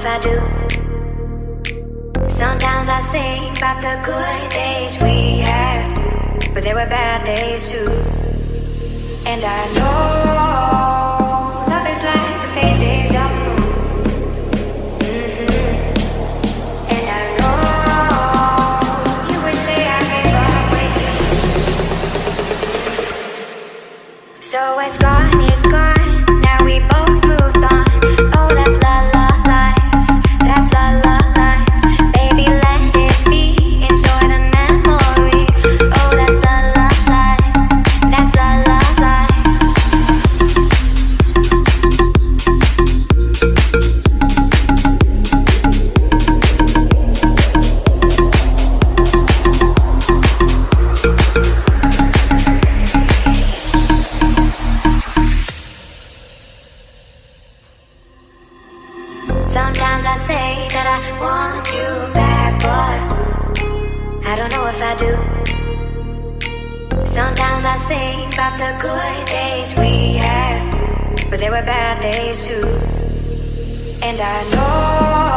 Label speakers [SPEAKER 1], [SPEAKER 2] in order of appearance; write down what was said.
[SPEAKER 1] if I do. Sometimes I think about the good days we had, but there were bad days too. And I know love is like the phases of the moon. And I know you would say I gave up way too soon. So it's gone, it's gone. Now we both moved on. Oh, that's la la life. That's la la life. Baby, let it be. Enjoy the memory. Oh, that's la la life. That's la la life. Sometimes I say that I want you back, but I don't know if I do. Sometimes I think about the good days we had, but there were bad days too. And I know